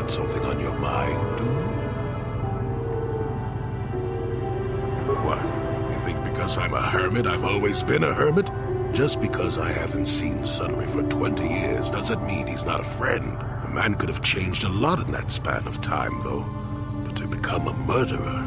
got something on your mind, dude? What? You think because I'm a hermit, I've always been a hermit? Just because I haven't seen Sunry for 20 years doesn't mean he's not a friend. A man could have changed a lot in that span of time, though. But to become a murderer,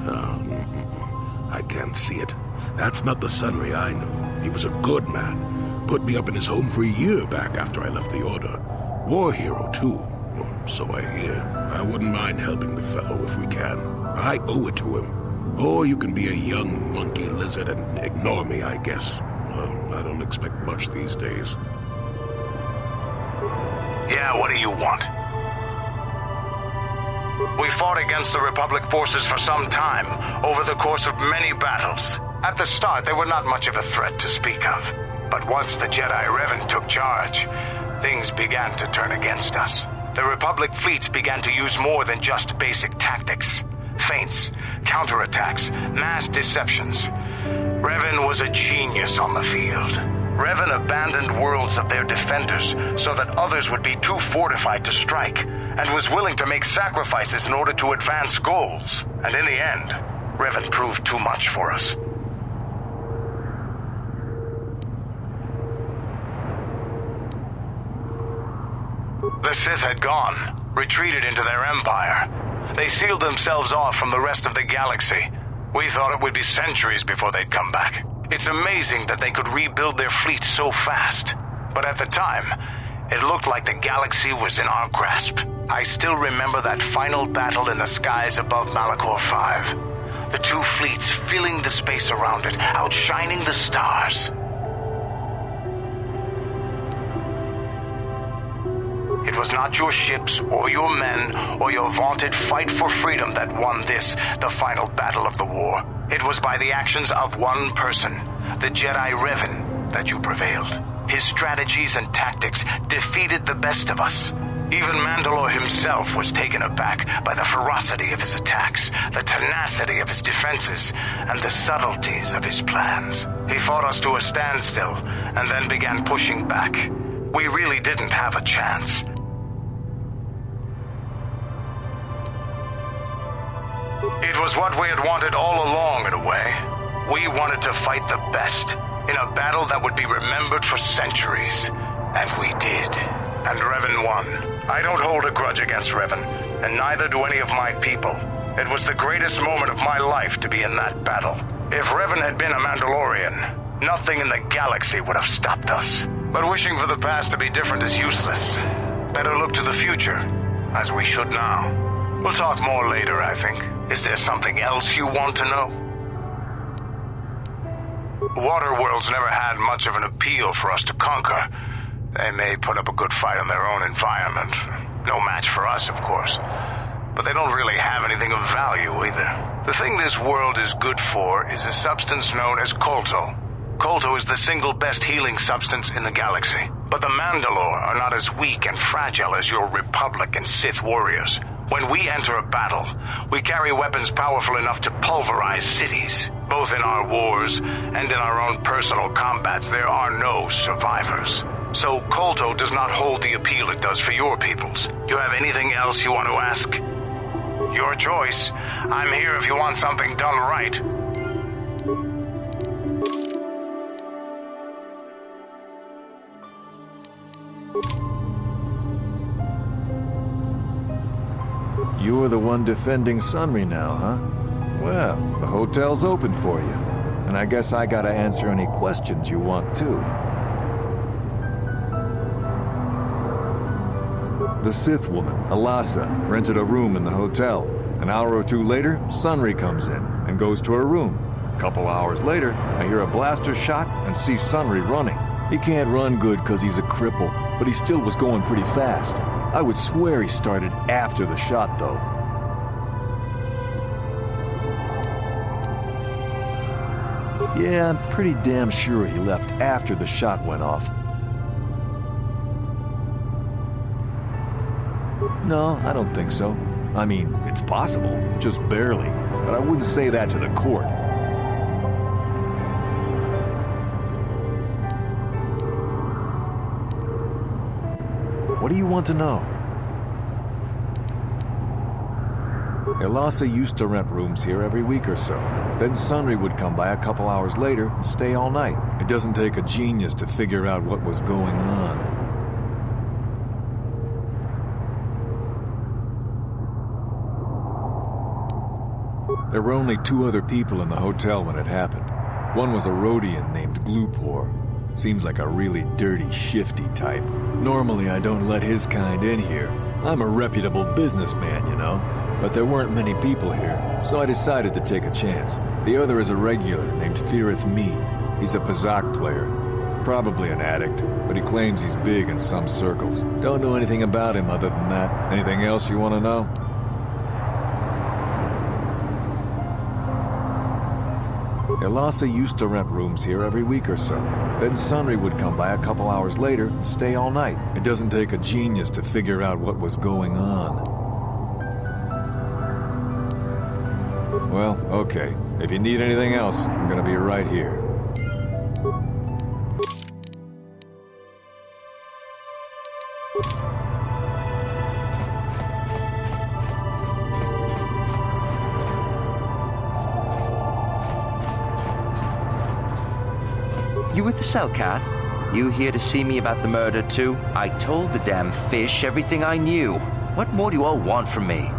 I can't see it. That's not the Sunry I knew. He was a good man. Put me up in his home for a year back after I left the Order. War hero, too. Or so I hear. I wouldn't mind helping the fellow if we can. I owe it to him. Or you can be a young monkey lizard and ignore me, I guess. Well, I don't expect much these days. Yeah, what do you want? We fought against the Republic forces for some time, over the course of many battles. At the start, they were not much of a threat to speak of. But once the Jedi Revan took charge, things began to turn against us. The Republic fleets began to use more than just basic tactics. Feints, counterattacks, mass deceptions. Revan was a genius on the field. Revan abandoned worlds of their defenders so that others would be too fortified to strike, and was willing to make sacrifices in order to advance goals. And in the end, Revan proved too much for us. The Sith had gone, retreated into their empire. They sealed themselves off from the rest of the galaxy. We thought it would be centuries before they'd come back. It's amazing that they could rebuild their fleet so fast. But at the time, it looked like the galaxy was in our grasp. I still remember that final battle in the skies above Malachor 5. The two fleets filling the space around it, outshining the stars. It was not your ships, or your men, or your vaunted fight for freedom that won this, the final battle of the war. It was by the actions of one person, the Jedi Revan, that you prevailed. His strategies and tactics defeated the best of us. Even Mandalore himself was taken aback by the ferocity of his attacks, the tenacity of his defenses, and the subtleties of his plans. He fought us to a standstill, and then began pushing back. We really didn't have a chance. It was what we had wanted all along, in a way. We wanted to fight the best, in a battle that would be remembered for centuries. And we did. And Revan won. I don't hold a grudge against Revan, and neither do any of my people. It was the greatest moment of my life to be in that battle. If Revan had been a Mandalorian, nothing in the galaxy would have stopped us. But wishing for the past to be different is useless. Better look to the future, as we should now. We'll talk more later, I think. Is there something else you want to know? Waterworlds never had much of an appeal for us to conquer. They may put up a good fight in their own environment. No match for us, of course. But they don't really have anything of value either. The thing this world is good for is a substance known as Kolto. Kolto is the single best healing substance in the galaxy. But the Mandalore are not as weak and fragile as your Republic and Sith warriors. When we enter a battle, we carry weapons powerful enough to pulverize cities. Both in our wars and in our own personal combats, there are no survivors. So Kolto does not hold the appeal it does for your peoples. You have anything else you want to ask? Your choice. I'm here if you want something done right. You're the one defending Sunry now, huh? Well, the hotel's open for you. And I guess I gotta answer any questions you want, too. The Sith woman, Alasa, rented a room in the hotel. An hour or two later, Sunry comes in and goes to her room. A couple hours later, I hear a blaster shot and see Sunry running. He can't run good because he's a cripple, but he still was going pretty fast. I would swear he started after the shot, though. Yeah, I'm pretty damn sure he left after the shot went off. No, I don't think so. I mean, it's possible, just barely. But I wouldn't say that to the court. What do you want to know? Elasa used to rent rooms here every week or so. Then Sunry would come by a couple hours later and stay all night. It doesn't take a genius to figure out what was going on. There were only 2 other people in the hotel when it happened. One was a Rhodian named Gluupor. Seems like a really dirty, shifty type. Normally I don't let his kind in here. I'm a reputable businessman, you know. But there weren't many people here, so I decided to take a chance. The other is a regular named Firith. He's a Pazak player. Probably an addict, but he claims he's big in some circles. Don't know anything about him other than that. Anything else you want to know? Elasa used to rent rooms here every week or so. Then Sunry would come by a couple hours later and stay all night. It doesn't take a genius to figure out what was going on. Well, okay. If you need anything else, I'm gonna be right here. You with the Selkath? You here to see me about the murder, too? I told the damn fish everything I knew. What more do you all want from me?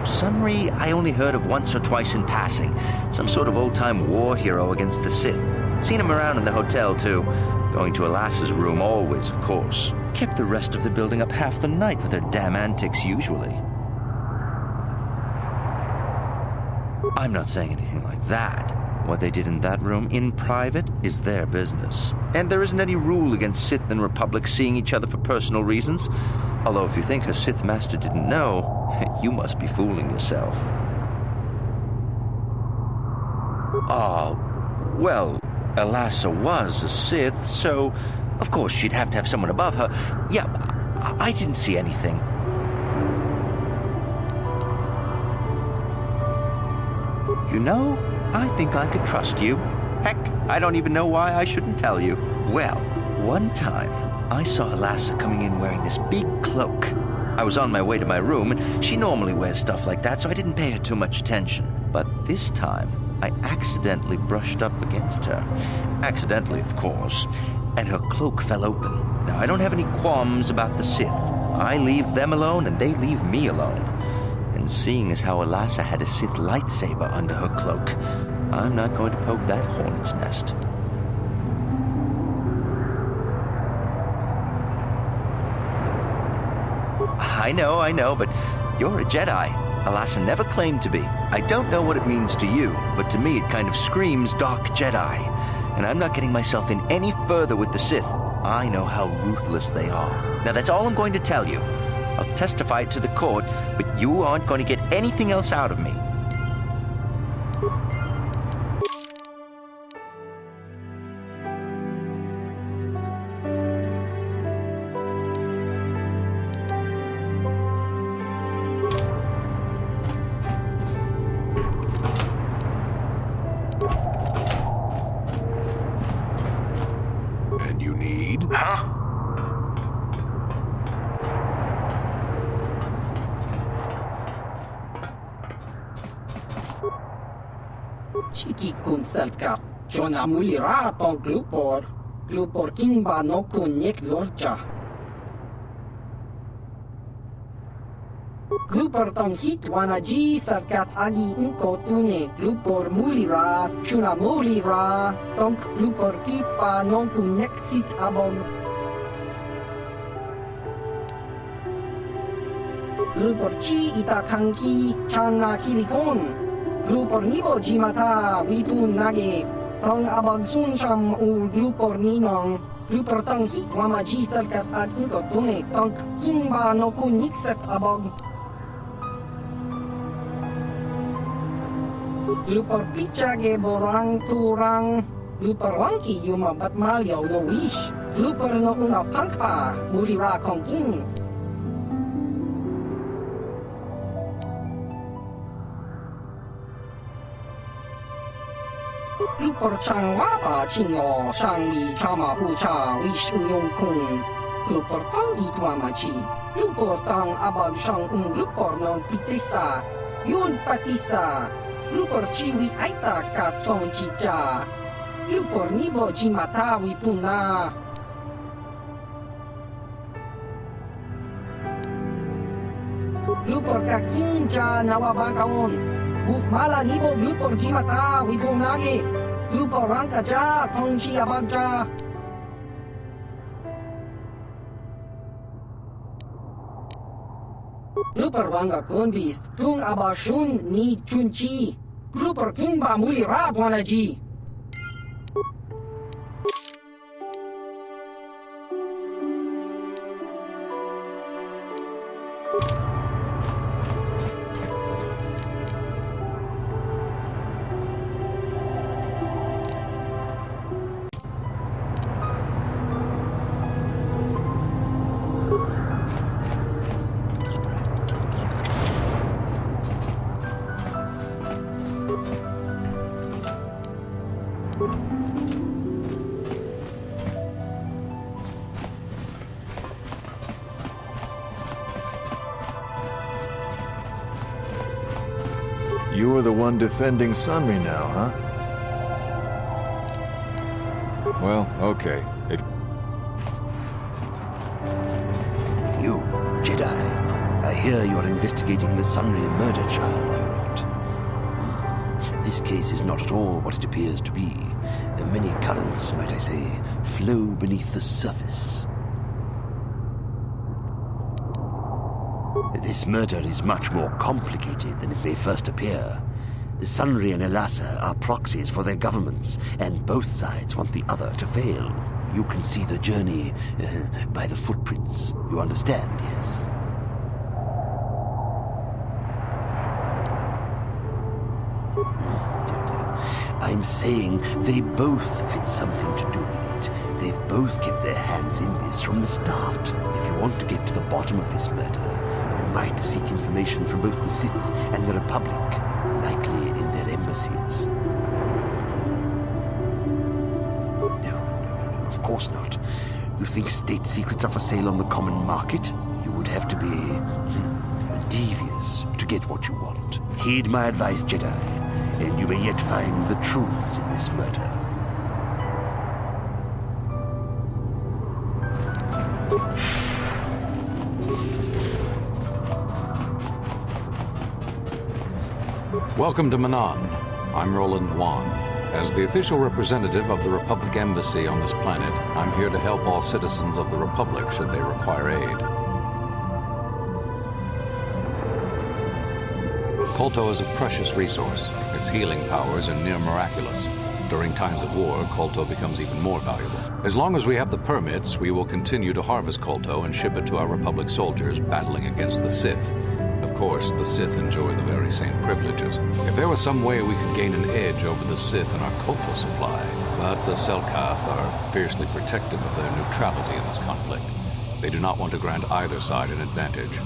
Sunry, I only heard of once or twice in passing. Some sort of old-time war hero against the Sith. Seen him around in the hotel, too. Going to Elasa's room always, of course. Kept the rest of the building up half the night with her damn antics, usually. I'm not saying anything like that. What they did in that room, in private, is their business. And there isn't any rule against Sith and Republic seeing each other for personal reasons. Although if you think her Sith master didn't know, you must be fooling yourself. Oh, well, Elasa was a Sith, so of course she'd have to have someone above her. Yeah, I didn't see anything. You know, I think I could trust you. Heck, I don't even know why I shouldn't tell you. Well, one time, I saw Elasa coming in wearing this big cloak. I was on my way to my room, and she normally wears stuff like that, so I didn't pay her too much attention. But this time, I accidentally brushed up against her. Accidentally, of course. And her cloak fell open. Now, I don't have any qualms about the Sith. I leave them alone, and they leave me alone. And seeing as how Elasa had a Sith lightsaber under her cloak, I'm not going to poke that hornet's nest. I know, but you're a Jedi. Elasa never claimed to be. I don't know what it means to you, but to me it kind of screams Dark Jedi. And I'm not getting myself in any further with the Sith. I know how ruthless they are. Now that's all I'm going to tell you. I'll testify it to the court, but you aren't going to get anything else out of me. And you need? Huh? Chiki kun Selkath, Jona mulira ton Gluupor. Gluupor kimba no kun nek lorcha. Gluupor tong hit wanaji Selkath agi inko tune. Gluupor mulira, chuna mulira. Tonk Gluupor kipa non kun nek sit abog. Gluupor chi ita kanki chana kilikon. Gluupor nibo jimata wipun nage tong abag sunsham u Gluupor ninong Gluupor tong hit wamaji Selkath ad inko tune tong kimba no kun nikset abog Gluupor pichage borang turang Gluupor wangki yuma batmal yaw no wish Gluupor no una pangpa mulira kong in Gluupor chang wapa chingo shang li chama hu cha wish uyong kung Gluupor tong hit wamaji Gluupor tang abag siyang Gluupor ng pitisa. Yun patisa. Gluupor chiwi aita katong chicha. Gluupor nibo jimata wipuna. Gluupor kakinja nawabagaon. Ufmala nibo Gluupor jimata wipunagi. Gluupor rangka ja tongchi abagja. Gluupor wanga kunbist tung abashun ni chunchi. Gluupor kinba muli rab wanaji. You are the one defending Sunry now, huh? Well, okay. You, Jedi, I hear you're investigating the Sunry murder trial, are you not? This case is not at all what it appears to be. Many currents, might I say, flow beneath the surface. This murder is much more complicated than it may first appear. Sunry and Elasa are proxies for their governments, and both sides want the other to fail. You can see the journey by the footprints. You understand, yes? I'm saying they both had something to do with it. They've both kept their hands in this from the start. If you want to get to the bottom of this murder, you might seek information from both the Sith and the Republic, likely in their embassies. No, of course not. You think state secrets are for sale on the common market? You would have to be devious to get what you want. Heed my advice, Jedi, and you may yet find the truths in this murder. Welcome to Manaan. I'm Roland Wann. As the official representative of the Republic Embassy on this planet, I'm here to help all citizens of the Republic should they require aid. Kolto is a precious resource. Its healing powers are near miraculous. During times of war, Kolto becomes even more valuable. As long as we have the permits, we will continue to harvest Kolto and ship it to our Republic soldiers battling against the Sith. Of course, the Sith enjoy the very same privileges. If there was some way we could gain an edge over the Sith in our Kolto supply, but the Selkath are fiercely protective of their neutrality in this conflict. They do not want to grant either side an advantage.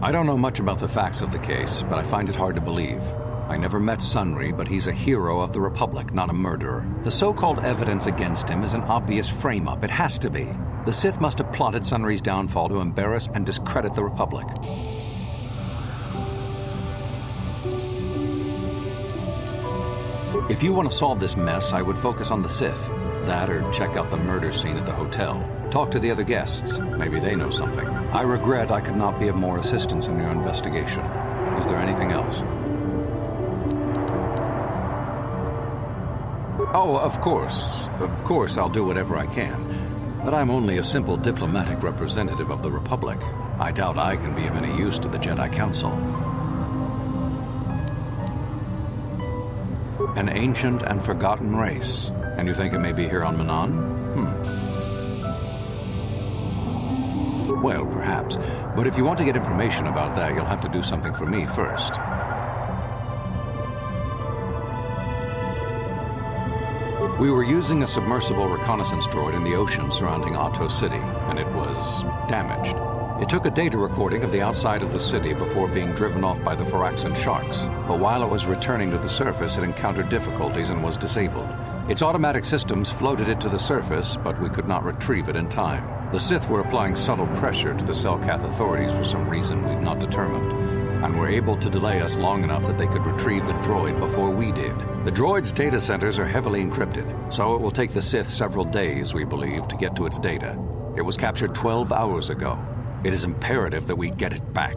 I don't know much about the facts of the case, but I find it hard to believe. I never met Sunry, but he's a hero of the Republic, not a murderer. The so-called evidence against him is an obvious frame-up. It has to be. The Sith must have plotted Sunry's downfall to embarrass and discredit the Republic. If you want to solve this mess, I would focus on the Sith. That or check out the murder scene at the hotel. Talk to the other guests. Maybe they know something. I regret I could not be of more assistance in your investigation. Is there anything else? Oh, of course. Of course, I'll do whatever I can. But I'm only a simple diplomatic representative of the Republic. I doubt I can be of any use to the Jedi Council. An ancient and forgotten race. And you think it may be here on Manaan? Well, perhaps. But if you want to get information about that, you'll have to do something for me first. We were using a submersible reconnaissance droid in the ocean surrounding Ahto City, and it was damaged. It took a data recording of the outside of the city before being driven off by the Faraxan sharks. But while it was returning to the surface, it encountered difficulties and was disabled. Its automatic systems floated it to the surface, but we could not retrieve it in time. The Sith were applying subtle pressure to the Selkath authorities for some reason we've not determined, and were able to delay us long enough that they could retrieve the droid before we did. The droid's data centers are heavily encrypted, so it will take the Sith several days, we believe, to get to its data. It was captured 12 hours ago. It is imperative that we get it back.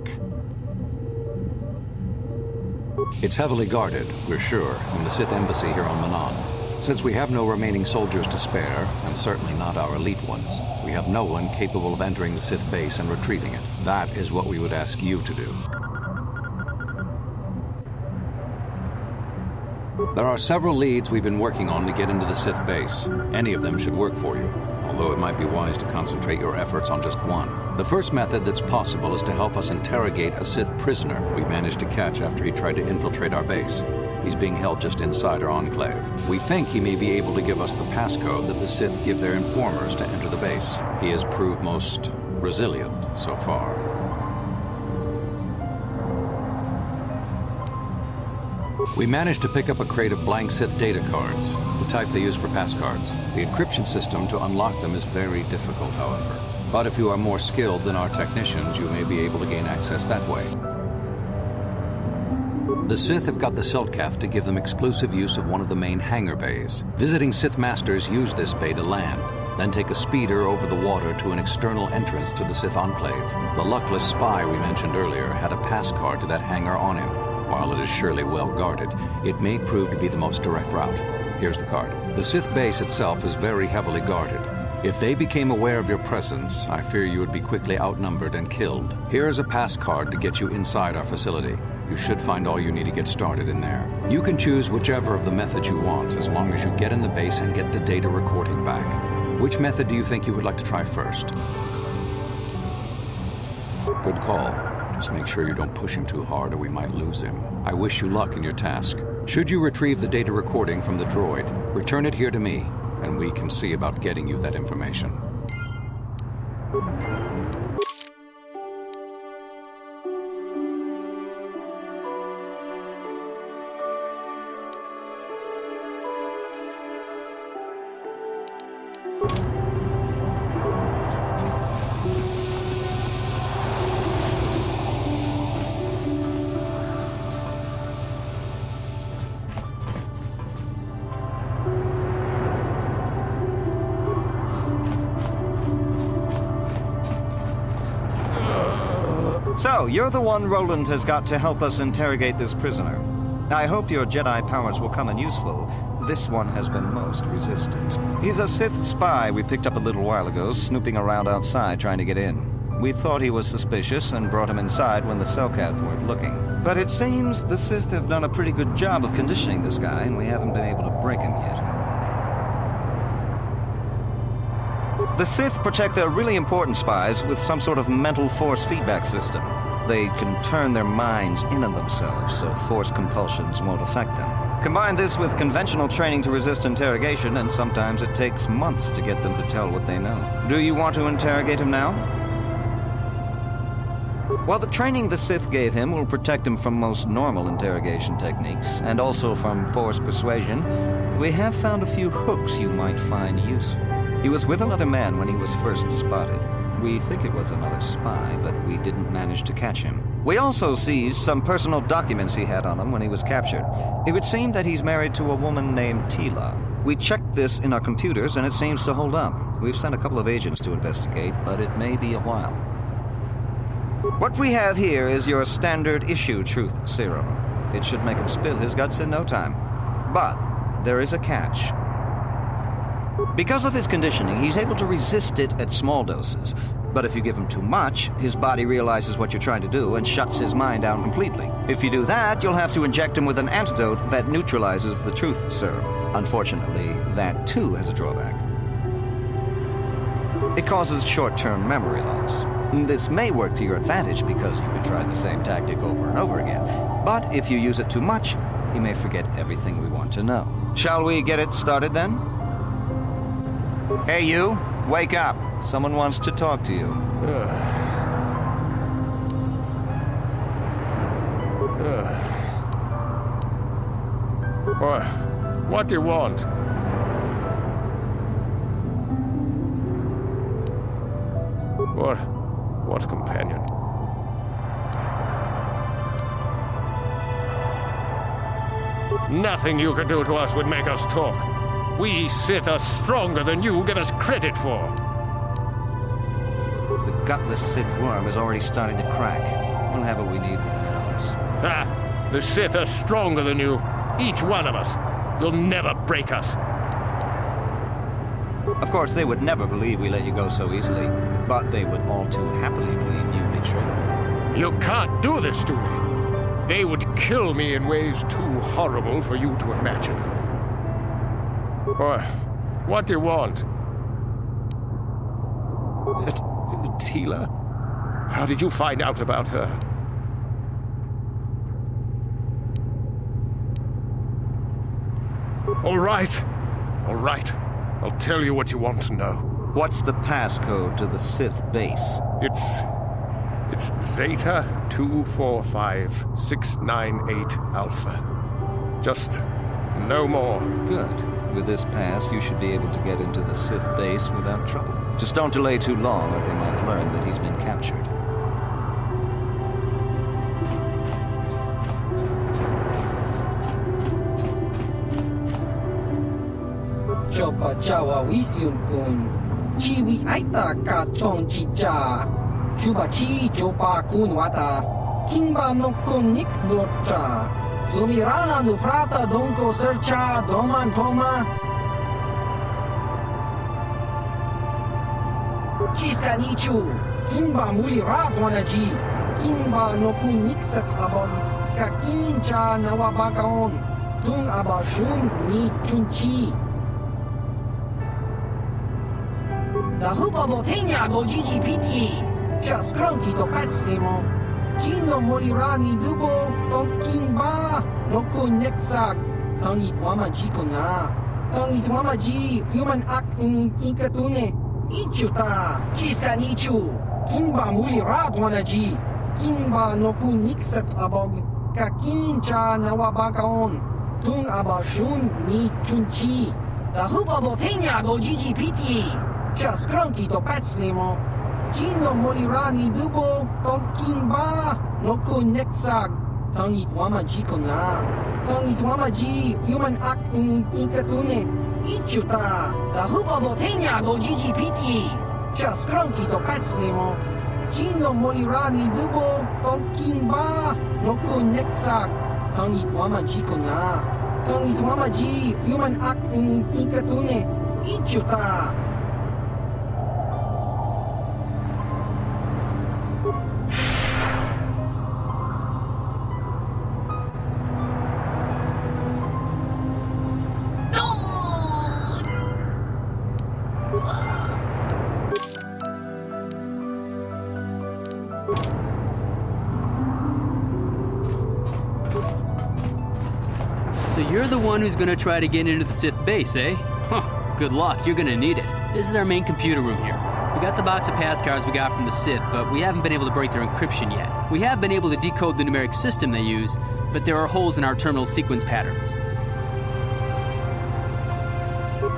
It's heavily guarded, we're sure, in the Sith embassy here on Manaan. Since we have no remaining soldiers to spare, and certainly not our elite ones, we have no one capable of entering the Sith base and retrieving it. That is what we would ask you to do. There are several leads we've been working on to get into the Sith base. Any of them should work for you, although it might be wise to concentrate your efforts on just one. The first method that's possible is to help us interrogate a Sith prisoner we managed to catch after he tried to infiltrate our base. He's being held just inside our enclave. We think he may be able to give us the passcode that the Sith give their informers to enter the base. He has proved most resilient so far. We managed to pick up a crate of blank Sith data cards, the type they use for passcards. The encryption system to unlock them is very difficult, however. But if you are more skilled than our technicians, you may be able to gain access that way. The Sith have got the Selkath to give them exclusive use of one of the main hangar bays. Visiting Sith masters use this bay to land, then take a speeder over the water to an external entrance to the Sith enclave. The luckless spy we mentioned earlier had a passcard to that hangar on him. While it is surely well guarded, it may prove to be the most direct route. Here's the card. The Sith base itself is very heavily guarded. If they became aware of your presence, I fear you would be quickly outnumbered and killed. Here is a pass card to get you inside our facility. You should find all you need to get started in there. You can choose whichever of the methods you want, as long as you get in the base and get the data recording back. Which method do you think you would like to try first? Good call. Just make sure you don't push him too hard or we might lose him. I wish you luck in your task. Should you retrieve the data recording from the droid, return it here to me, and we can see about getting you that information. So, you're the one Roland has got to help us interrogate this prisoner. I hope your Jedi powers will come in useful. This one has been most resistant. He's a Sith spy we picked up a little while ago, snooping around outside trying to get in. We thought he was suspicious and brought him inside when the Selkath weren't looking. But it seems the Sith have done a pretty good job of conditioning this guy, and we haven't been able to break him yet. The Sith protect their really important spies with some sort of mental force feedback system. They can turn their minds in on themselves, so force compulsions won't affect them. Combine this with conventional training to resist interrogation, and sometimes it takes months to get them to tell what they know. Do you want to interrogate him now? Well, the training the Sith gave him will protect him from most normal interrogation techniques, and also from force persuasion. We have found a few hooks you might find useful. He was with another man when he was first spotted. We think it was another spy, but we didn't manage to catch him. We also seized some personal documents he had on him when he was captured. It would seem that he's married to a woman named Tila. We checked this in our computers, and it seems to hold up. We've sent a couple of agents to investigate, but it may be a while. What we have here is your standard issue truth serum. It should make him spill his guts in no time. But there is a catch. Because of his conditioning, he's able to resist it at small doses. But if you give him too much, his body realizes what you're trying to do and shuts his mind down completely. If you do that, you'll have to inject him with an antidote that neutralizes the truth serum. Unfortunately, that too has a drawback. It causes short-term memory loss. This may work to your advantage because you can try the same tactic over and over again. But if you use it too much, he may forget everything we want to know. Shall we get it started then? Hey you, wake up. Someone wants to talk to you. What do you want? What companion? Nothing you can do to us would make us talk. We Sith are stronger than you give us credit for. The gutless Sith worm is already starting to crack. We'll have what we need within hours. Ah, the Sith are stronger than you. Each one of us. You'll never break us. Of course, they would never believe we let you go so easily, but they would all too happily believe you betrayed them. You can't do this to me. They would kill me in ways too horrible for you to imagine. What do you want? Tila? How did you find out about her? All right. I'll tell you what you want to know. What's the passcode to the Sith base? It's Zeta 245698 Alpha. Just no more. Good. With this pass, you should be able to get into the Sith base without trouble. Just don't delay too long, or they might learn that he's been captured. Chopa Jawa Wisyun Kun, Chiwi Aita Ka Chong Chicha, Chuba Chi Chopa Kun Wata, Kimba no Kun Nik Dorcha, Lumirana no Prata Donko Sercha Doman Toma, Chiska Nichu, Kimba Muli Ratwanaji, Kimba no Kun Niksat Abog, Kakincha Nawabakaon, Tung Abashun Ni Chunchi. Da hupa botenia go GGPT, just crunky to patslimo. Gino molirani bubo, tonking ba, no kun nexag, tangi twama jikona, tangi twama ji, human act in ikatune, ichuta, chiska nichu, kimba mulira twanaji, kimba no kun nixat abog, kakincha nawabakaon, tung abashun ni chunchi. Da hupa botenia go GGPT. Just crunky to patslimo. Gino molirani bubo, tonking ba, no kun nexag, tangi twama jikona, tangi twama ji, human act in ikatune, ichuta, da hupa botenia go GGPT. Just crunky to patslimo. Gino molirani bubo, tonking ba, no kun nexag, tangi twama jikona, tangi twama ji, human act in ikatune, ichuta. So you're the one who's gonna try to get into the Sith base, eh? Huh, good luck, you're gonna need it. This is our main computer room here. We got the box of passcards we got from the Sith, but we haven't been able to break their encryption yet. We have been able to decode the numeric system they use, but there are holes in our terminal sequence patterns.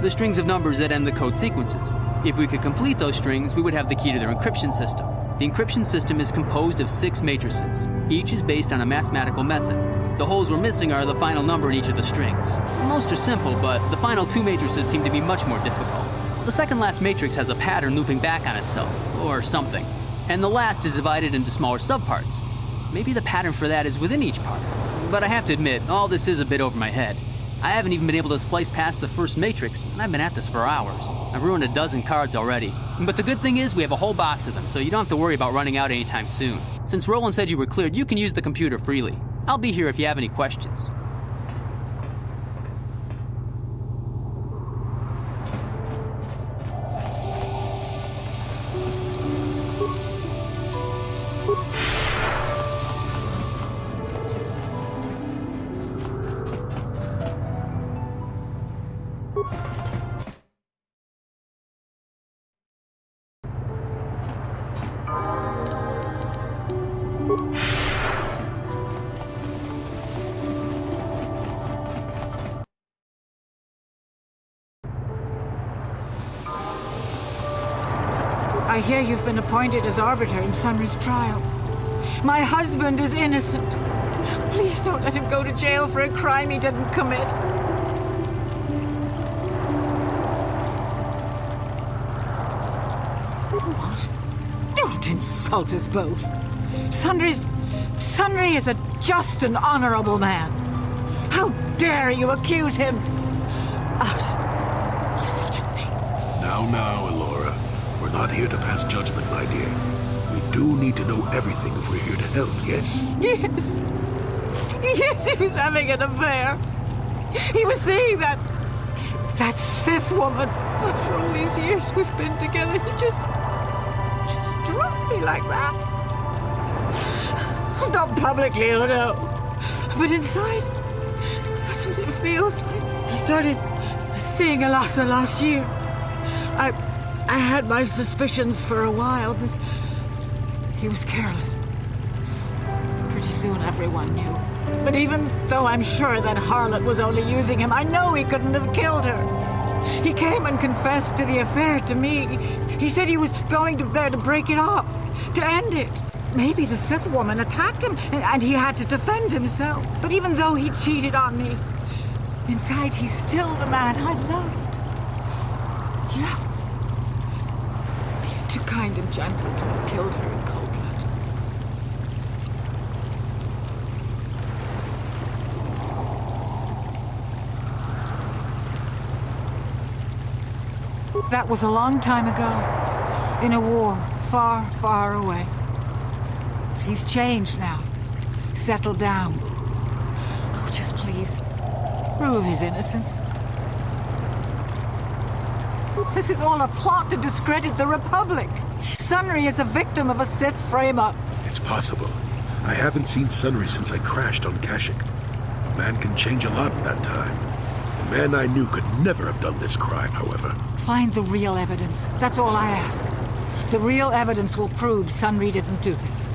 The strings of numbers that end the code sequences. If we could complete those strings, we would have the key to their encryption system. The encryption system is composed of 6 matrices. Each is based on a mathematical method. The holes we're missing are the final number in each of the strings. Most are simple, but the final 2 matrices seem to be much more difficult. The second last matrix has a pattern looping back on itself, or something. And the last is divided into smaller subparts. Maybe the pattern for that is within each part. But I have to admit, all this is a bit over my head. I haven't even been able to slice past the first matrix, and I've been at this for hours. I've ruined a dozen cards already. But the good thing is we have a whole box of them, so you don't have to worry about running out anytime soon. Since Roland said you were cleared, you can use the computer freely. I'll be here if you have any questions. I hear you've been appointed as arbiter in Sunry's trial. My husband is innocent. Please don't let him go to jail for a crime he didn't commit. What? Don't insult us both. Sunry is a just and honorable man. How dare you accuse him of such a thing? Now, Elora. We're not here to pass judgment, my dear. We do need to know everything if we're here to help, yes? Yes. Yes, he was having an affair. He was seeing that Sith woman. After all these years we've been together, he just dropped me like that. Not publicly, oh no. But inside, that's what it feels like. He started seeing Elasa last year. I had my suspicions for a while, but he was careless. Pretty soon everyone knew. But even though I'm sure that harlot was only using him, I know he couldn't have killed her. He came and confessed to the affair to me. He said he was going there to break it off, to end it. Maybe the Sith woman attacked him, and he had to defend himself. But even though he cheated on me, inside he's still the man I loved. Love. He's too kind and gentle to have killed her in cold blood. That was a long time ago, in a war far, far away. He's changed now, settled down. Oh, just please, prove his innocence. This is all a plot to discredit the Republic. Sunry is a victim of a Sith frame-up. It's possible. I haven't seen Sunry since I crashed on Kashyyyk. A man can change a lot in that time. A man I knew could never have done this crime, however. Find the real evidence. That's all I ask. The real evidence will prove Sunry didn't do this.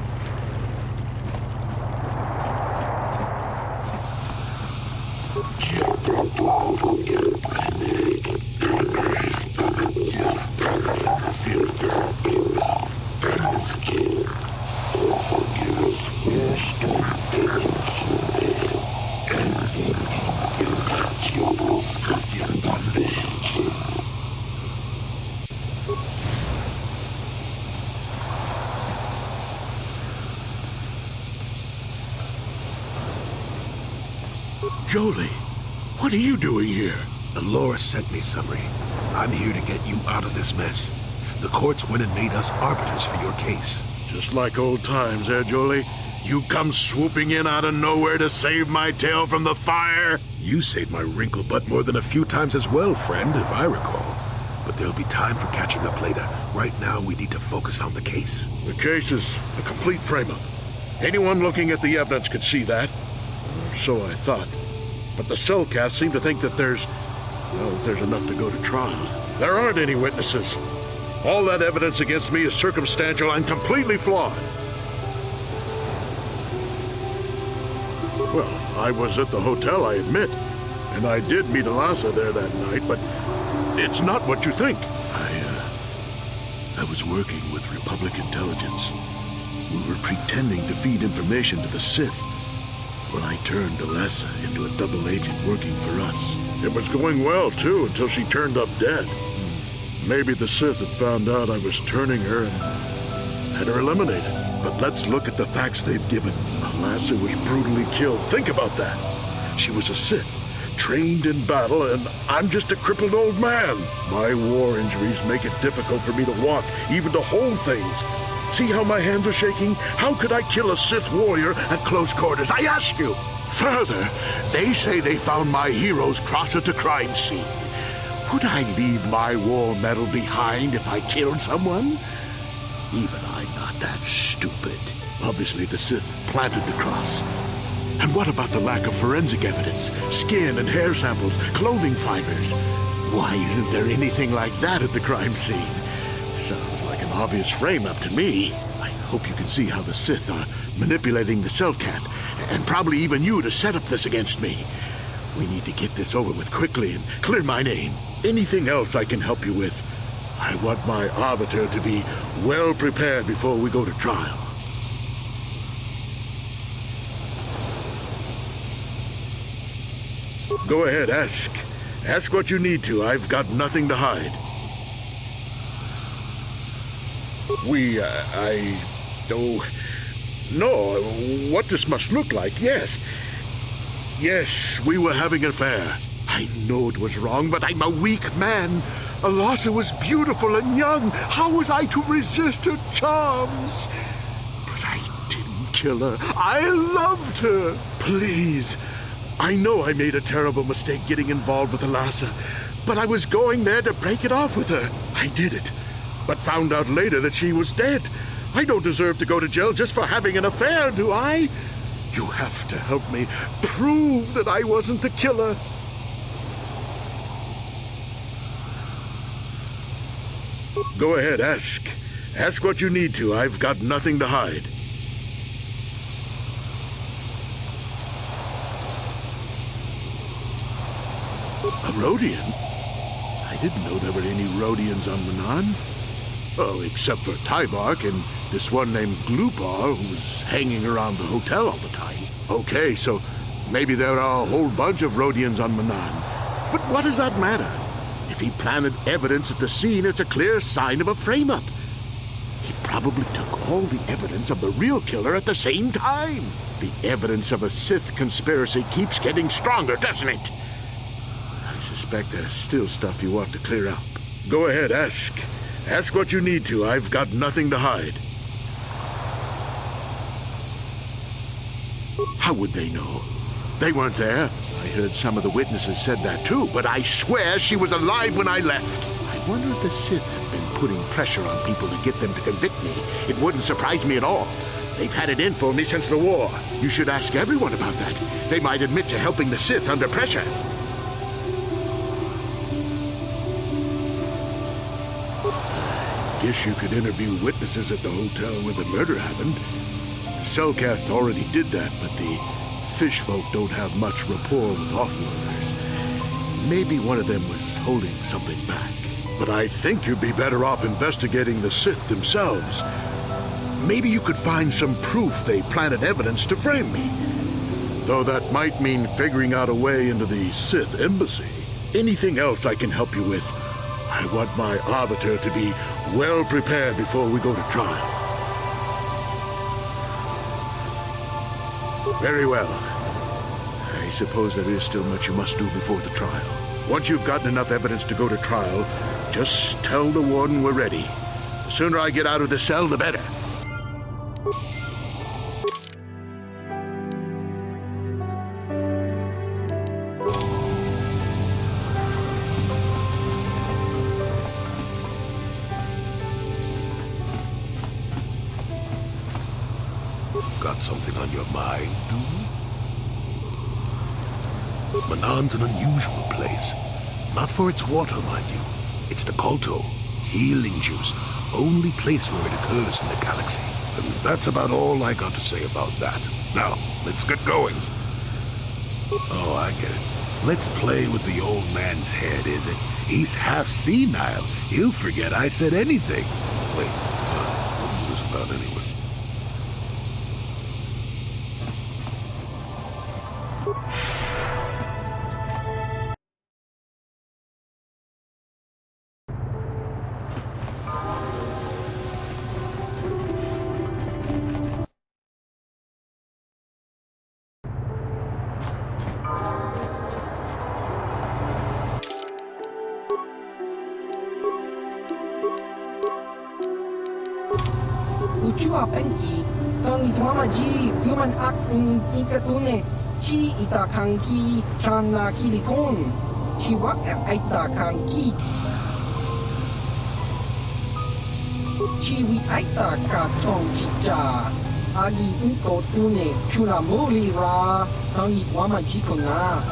Jolie, what are you doing here? Elora sent me, Sunry. I'm here to get you out of this mess. The courts went and made us arbiters for your case. Just like old times, eh, Jolie? You come swooping in out of nowhere to save my tail from the fire? You saved my wrinkle butt more than a few times as well, friend, if I recall. But there'll be time for catching up later. Right now, we need to focus on the case. The case is a complete frame-up. Anyone looking at the evidence could see that. Or so I thought. But the Selkath seem to think that there's enough to go to trial. There aren't any witnesses. All that evidence against me is circumstantial and completely flawed. Well, I was at the hotel, I admit. And I did meet Elasa there that night, but it's not what you think. I was working with Republic intelligence. We were pretending to feed information to the Sith. Well, I turned Elasa into a double agent working for us. It was going well, too, until she turned up dead. Maybe the Sith had found out I was turning her and had her eliminated. But let's look at the facts they've given. Elasa was brutally killed. Think about that. She was a Sith, trained in battle, and I'm just a crippled old man. My war injuries make it difficult for me to walk, even to hold things. See how my hands are shaking? How could I kill a Sith warrior at close quarters? I ask you! Further, they say they found my heroes cross at the crime scene. Would I leave my war medal behind if I killed someone? Even I'm not that stupid. Obviously, the Sith planted the cross. And what about the lack of forensic evidence? Skin and hair samples, clothing fibers. Why isn't there anything like that at the crime scene? Sounds like an obvious frame-up to me. I hope you can see how the Sith are manipulating the Selkath, and probably even you to set up this against me. We need to get this over with quickly and clear my name. Anything else I can help you with, I want my arbiter to be well prepared before we go to trial. Go ahead, ask. Ask what you need to. I've got nothing to hide. No, what this must look like, yes. Yes, we were having an affair. I know it was wrong, but I'm a weak man. Alasa was beautiful and young. How was I to resist her charms? But I didn't kill her. I loved her. Please. I know I made a terrible mistake getting involved with Alasa, but I was going there to break it off with her. I did it, but found out later that she was dead. I don't deserve to go to jail just for having an affair, do I? You have to help me prove that I wasn't the killer. Go ahead, ask. Ask what you need to. I've got nothing to hide. A Rodian? I didn't know there were any Rodians on Manaan. Oh, except for Tybark and this one named Gluupor who's hanging around the hotel all the time. Okay, so maybe there are a whole bunch of Rodians on Manaan. But what does that matter? If he planted evidence at the scene, it's a clear sign of a frame-up. He probably took all the evidence of the real killer at the same time. The evidence of a Sith conspiracy keeps getting stronger, doesn't it? I suspect there's still stuff you want to clear up. Go ahead, ask. Ask what you need to. I've got nothing to hide. How would they know? They weren't there. I heard some of the witnesses said that too, but I swear she was alive when I left. I wonder if the Sith have been putting pressure on people to get them to convict me. It wouldn't surprise me at all. They've had it in for me since the war. You should ask everyone about that. They might admit to helping the Sith under pressure. Guess you could interview witnesses at the hotel where the murder happened. Selkath already did that, but the fish folk don't have much rapport with offloaders. Maybe one of them was holding something back. But I think you'd be better off investigating the Sith themselves. Maybe you could find some proof they planted evidence to frame me. Though that might mean figuring out a way into the Sith embassy. Anything else I can help you with? I want my arbiter to be well prepared before we go to trial. Very well. I suppose there is still much you must do before the trial. Once you've gotten enough evidence to go to trial, just tell the warden we're ready. The sooner I get out of the cell, the better. Got something on your mind, do you? Manaan's an unusual place. Not for its water, mind you. It's the Kolto, healing juice. Only place where it occurs in the galaxy. And that's about all I got to say about that. Now, let's get going. Oh, I get it. Let's play with the old man's head, is it? He's half senile. He'll forget I said anything. Wait, what was this about anyway? Ucua penki, tang itwama ji human act in ikatune, chi itakanki chana kilikon, chi wak aitakanki, chi wi aitaka tong chicha, agi ikotune chuna muli ra, tang itwama ji kona,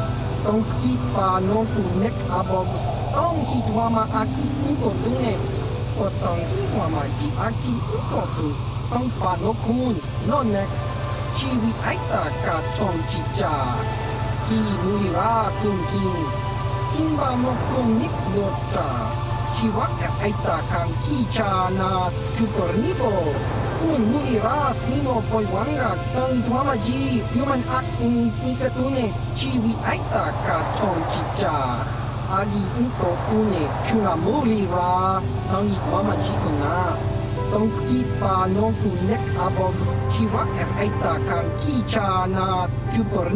tong kipa non tunek abog, tong hitwama aki ikotune. Potong hitwama ji aki ikotu, tong panokun, nonek, chiwi aita ka tong chicha, ki muira kun king, kimba nokun nik nota, Chiwa aita kang kichana Gluupor kun muli ras nimo poi wanga tang ituamaji human act in ikatune chiwi aita ka chong chicha agi inko une chuna muli ra tang ituamaji kuna tong kipa non kunek abog chiwa aita kang kichana Gluupor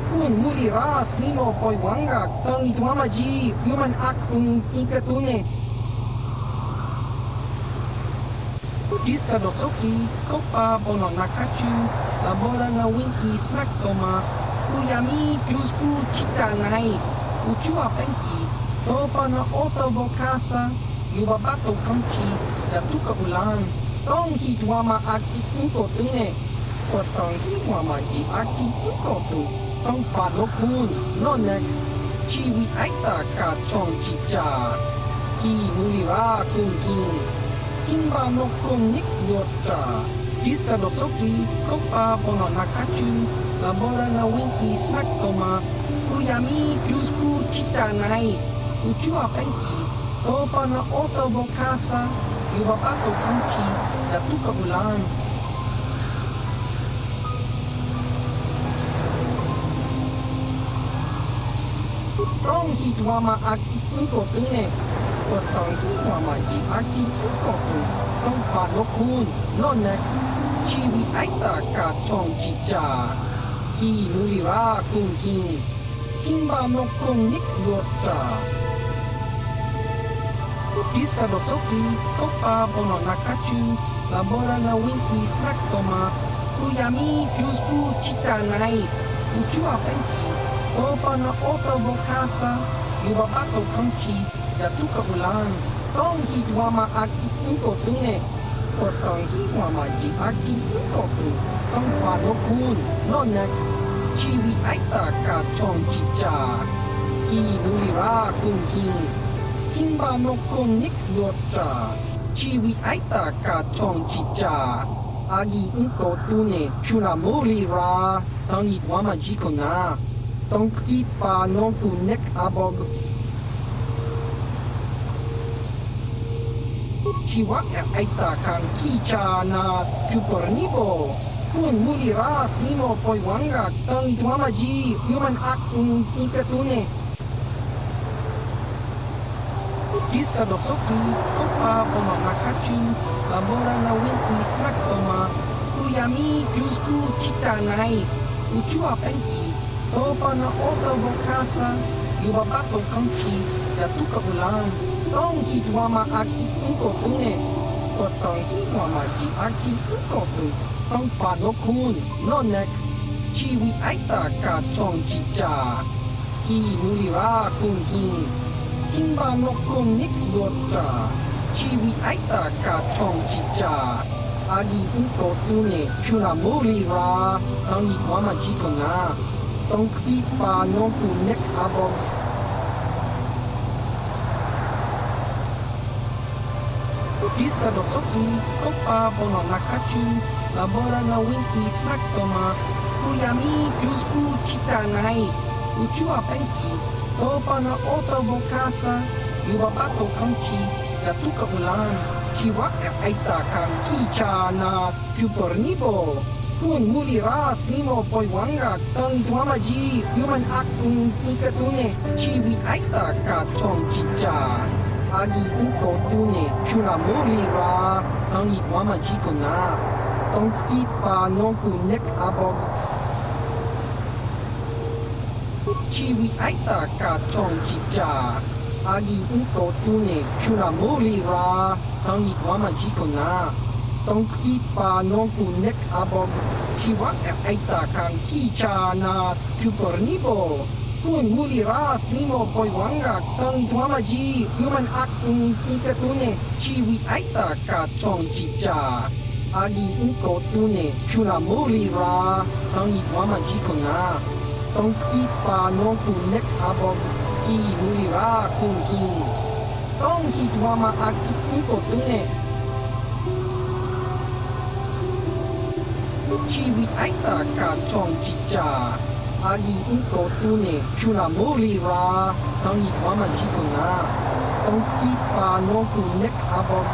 kun muli ras nimo poi wanga tang ituamaji human act in ikatune Diska dosoki, kopa bono nakachu, labora na winki smack toma, uyami jusku chitanai, uchua penki, topa na oto bokasa, yubabato kamchi, datuka ulan, tonghi tuama aki inko tune, potonghi tuama ji aki inko tu, tong padokun, nonek, chiwi aita ka chong chicha, ki mulira kungking, Kimba no konik yota. Diska dosoki, kopa bono nakachu, labora na winki smack toma, uyami jusku chitanai, uchua penki, topa na oto bokasa, yubabato kamchi, datuka ulan. Tong hituama aki inko tune, potong hituama ji aki inko tu, tong padokun, nonek, chiwi aita ka chong chicha, ki mulira kungking, kimba no konik yota. Diska dosoki, kopa bono nakachu, labora na winki smack toma, uyami jusku chitanai, uchua penki, topa na oto bokasa, yubabato kamchi, datuka ulan, tong hituama aki inko tune, potong hituama ji aki inko tu, tong padokun, nonek, chiwi aita ka chong chicha, ki mulira kungking, kimba no konik yota, chiwi aita ka chong chicha, agi inko tune, chuna mulira, tong hituama ji kona, tong kipa non kunek abog. Chiwa aita kang kichana Gluupor kun muli ras nimo poi wanga tang ituamaji human act in ikatune. Diska dosoki, kopa bono nakachu, labora na winki smack toma, uyami jusku chitanai, uchua penki, topa na oto bokasa, yubabato kamchi, datuka ulan, tong hituama aki inko tune, potong hituama ji aki inko tu, tong padokun, nonek, chiwi aita ka chong chicha, ki mulira kungking, kimba no konik yota, chiwi aita ka chong chicha, agi inko tune, chuna mulira, tong hituama ji kona, tong kipa non kunek abog. Diska dosoki, kopa bono nakachu, labora na winki smack toma, uyami jusku chitanai, uchua penki, topa na oto bokasa, yubabato kamchi, datuka ulan, chiwa aita kang kichana Gluupor kun muli ras nimo poi wanga tang ituamaji human act in ikatune, chiwi aita ka chong chicha, agi inko tune, chuna muli ra, tang ituamaji kona, tong kipa non kunek abog. Chiwi aita ka chong chicha, agi inko tune, chuna muli ra, tang ituamaji kona, tong kipa non kunek abog. Chiwa aita kang kichana Gluupor kun muli ras nimo poi wanga tang ituamaji human act in ikatune, chiwi aita ka chong chicha, agi inko tune, chuna muli ra, tang ituamaji kona, tong kipa non kunek abog, ki muli ra kungking, tong hituama aki inko tune, chiwi aita ka chong chicha, agi inko tune, chuna muli ra, tang ituamaji kona, Don't keep no to neck above.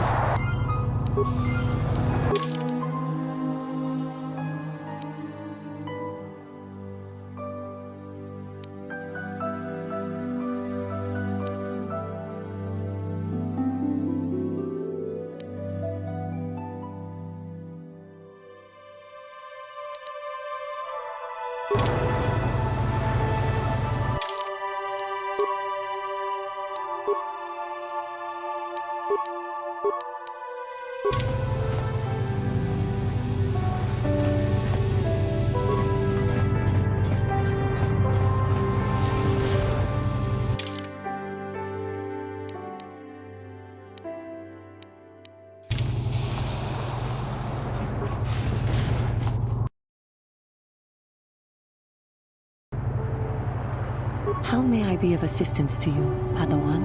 How may I be of assistance to you, Padawan?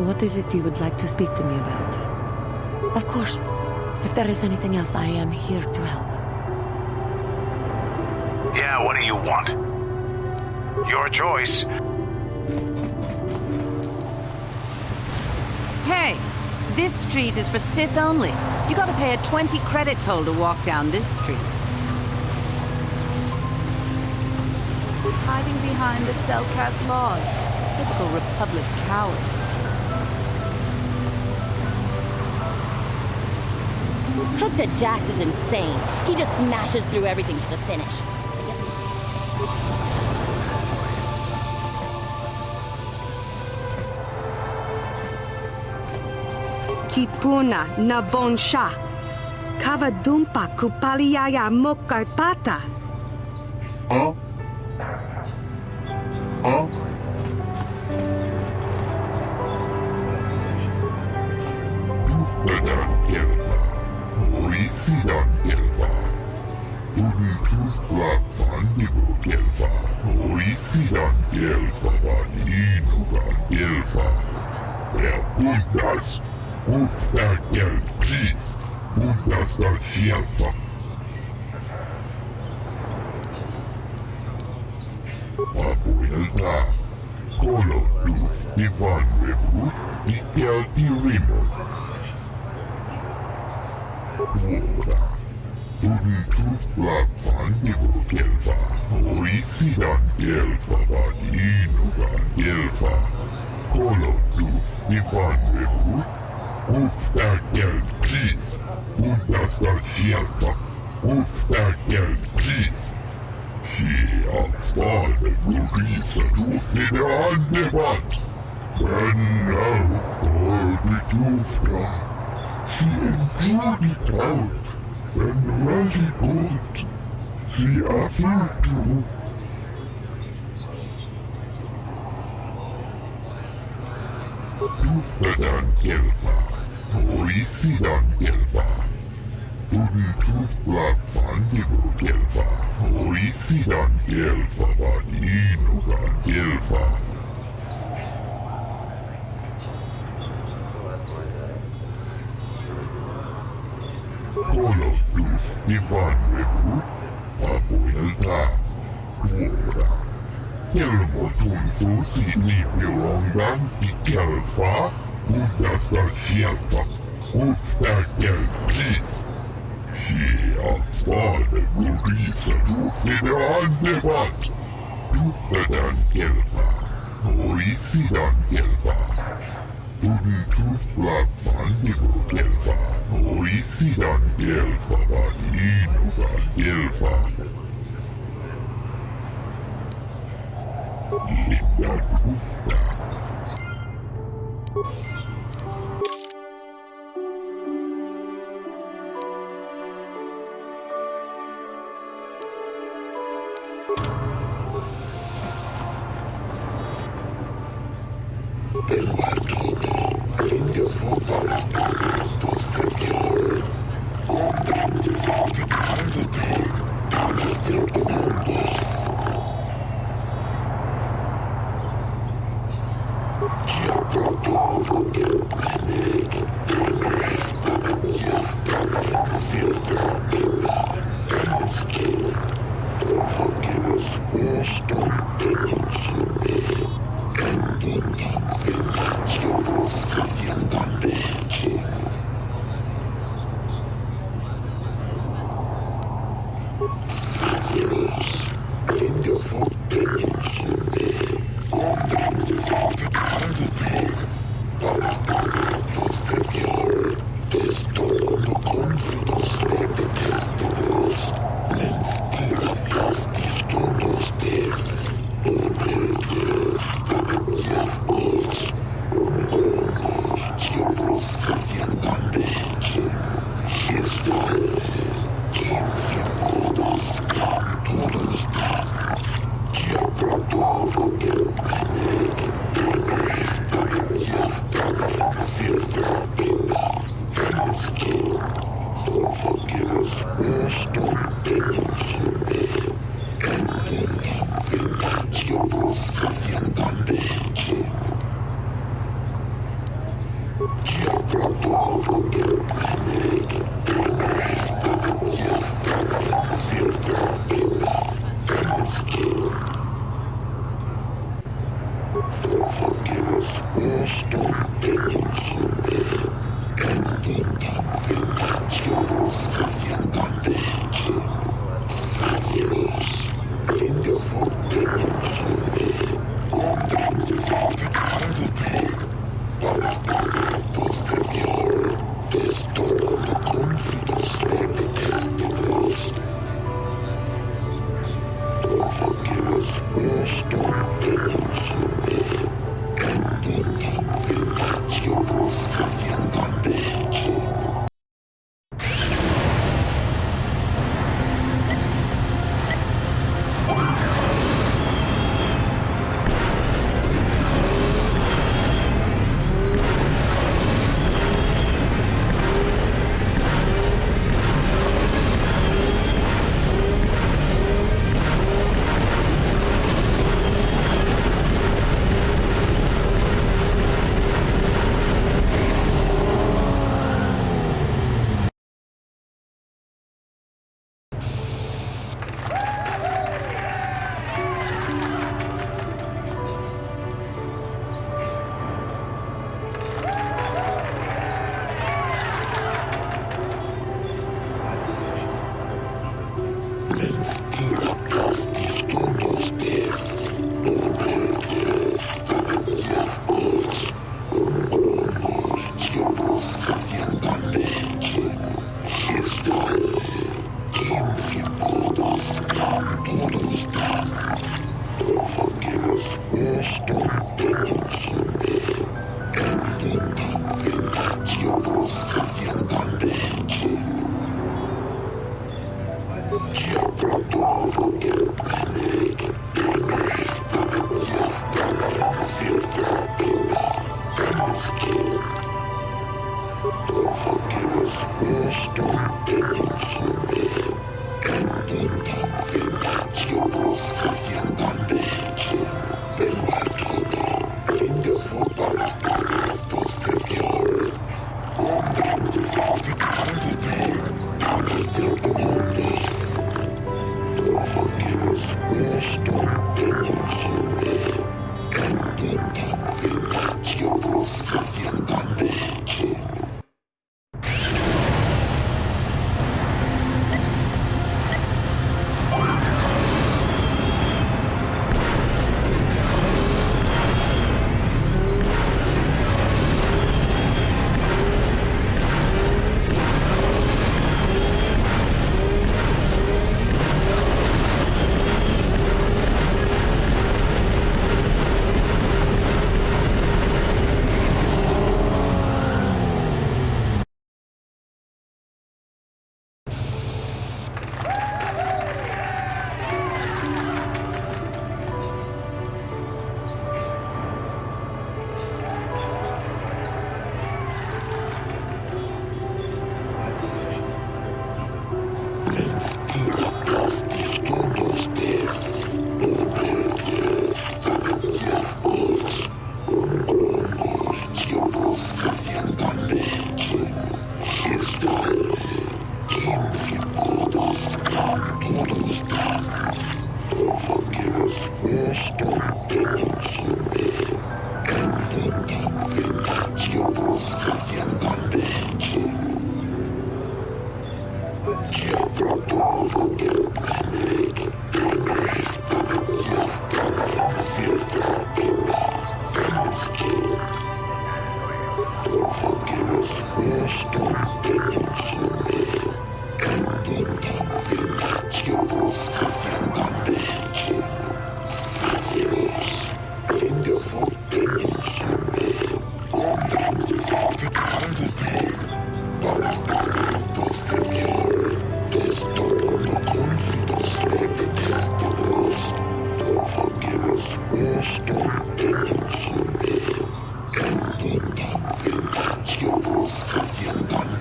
What is it you would like to speak to me about? Of course. If there is anything else, I am here to help. Yeah, what do you want? Your choice. Hey, this street is for Sith only. You gotta pay a 20 credit toll to walk down this street. Hiding behind the Selkath laws. Typical Republic cowards. Hooked to Jax is insane. He just smashes through everything to the finish. Kipuna na bonsha. Kavadumpa kupaliaya mokaipata. Huh? Huh? Ufnadan Gelva. Orisidan Gelva. Unitus Blackfan Nibo Gelva. Orisidan Gelva Vaninugan Gelva. Bundas. Ufnad Gel Chief. Bundas da Shelfa. Papuelta. Colo Luz Ivan Rebu. Nikel Dirimo. Vora. Unitus Blackfan Nibo Gelva. Orisidan Gelva Vaninugan Gelva. Colo Luz Ivan Rebu. Ufnad Gel Chief. Bundas da Shelfa. Ufnad Gel Chief. Avfall Lorisa Dufnede Andebat. Men avfall Dufta. She enjoyed it out. And really good. She affirmed to. Dufnadan Gelva. Orisidan Gelva. Unitus Blackfan Nibo Gelva. Orisidan Gelva Vaninugan Gelva. Colo Luz Ivan Rebu. Papuelta. Vora. Gelmo Tunfu Sini Pirongan I Gelva. Bundas da Shelfa. Ufnad Gel Chief. Avfall Lorisa Dufnede Andebat. Dufnadan Gelva. Orisidan Gelva. Unitus Blackfan Nibo Gelva. Orisidan Gelva Vaninugan Gelva. Linda Dufna.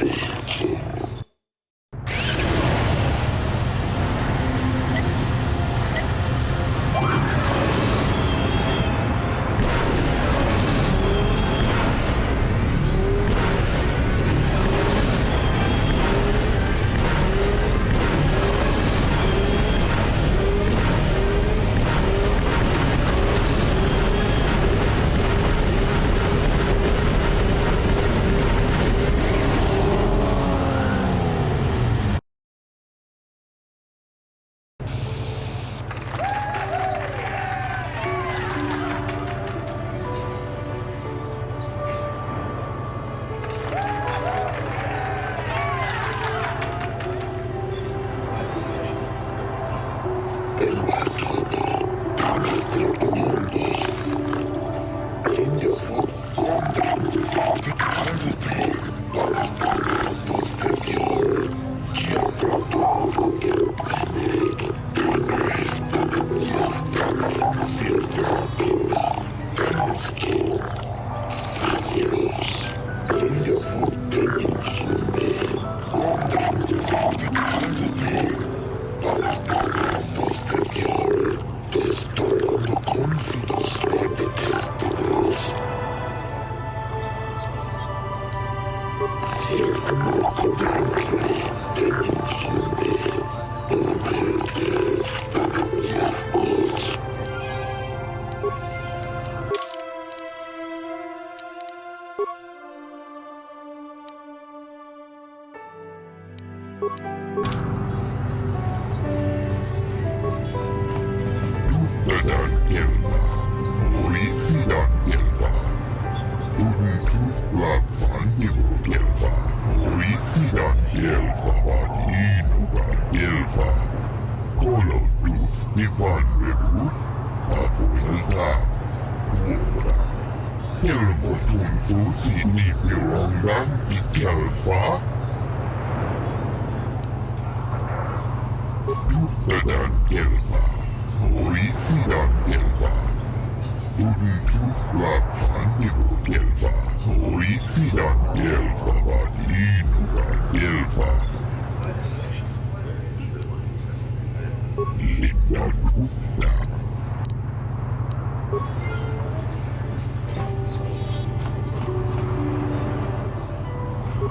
Infiltration.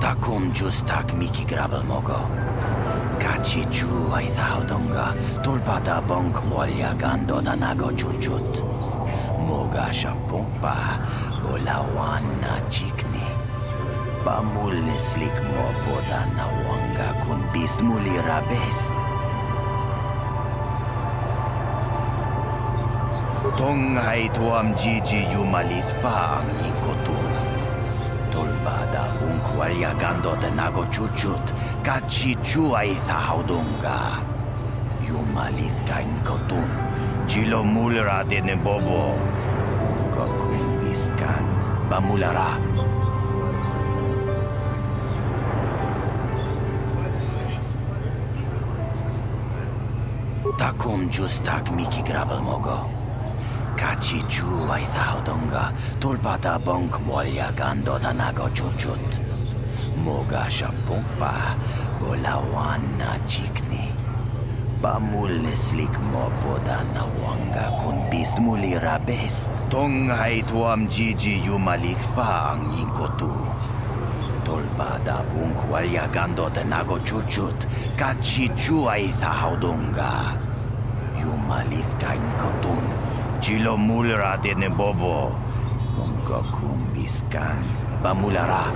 Takum justak miki grabel mogo. Kachi chu aithaudonga tulpada bonk molya gando danago chuchut. Moga shampompa bolawana chikni. Bamul slik mo poda na wanga kun bist mulira best. Tongai tuam jiji yumalith pa ang inkotu. Tolbada bunk walya gando de nago chuchut. Kachi chu aithaudonga. Yumalith ka inkotun. Chilo mulra de nebobo. Unka kun biskang. Bamulara. Takum justak miki grabel mogo. Kachi chu aithaudonga. Tulpada bonk molya gando danago chuchut. Moga shampompa bolawana chikni. Bamul slik mo poda na wanga kun bist mulira best. Tongai tuam jiji yumalith pa ang inkotu. Tolbada bunk walya gando de nago chuchut. Kachi chu aithaudonga. Yumalith ka inkotun. Chilo mulra de nebobo. Unka kun biskang. Bamulara.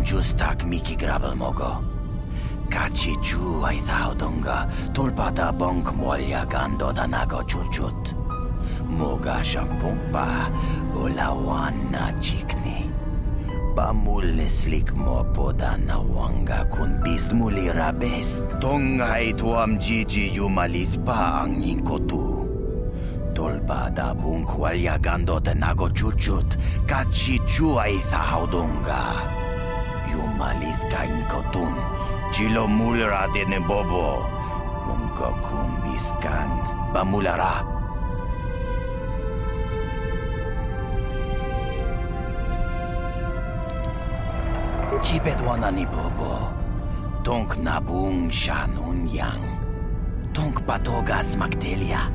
Justak miki grabel mogo. Kachi chu aithaudonga. Tulpada bonk molya gando danago chuchut. Moga shampompa bolawana chikni. Bamul slik mo poda na wanga kun bist mulira best. Tongai tuam jiji yumalith pa ang inkotu. Tolbada bunk walya gando danago chuchut. Kachi chu aithaudonga. Yumalith ka inkotun. Chilo mulra de nebobo. Unka kun biskang. Bamulara. Chipedwana ni bobo. Tonk nabung shanun yang. Tonk patogas magtelia.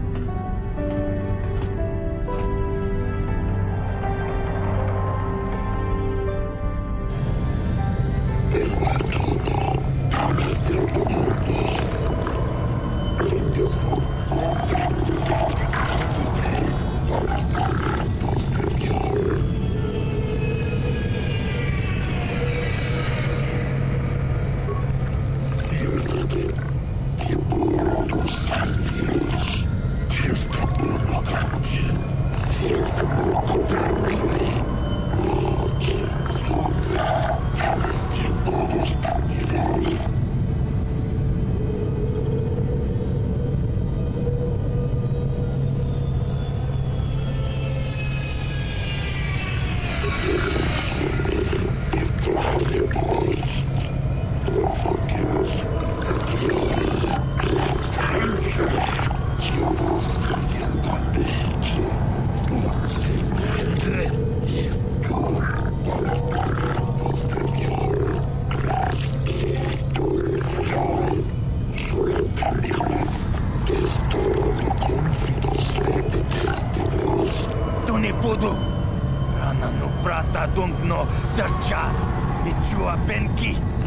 me.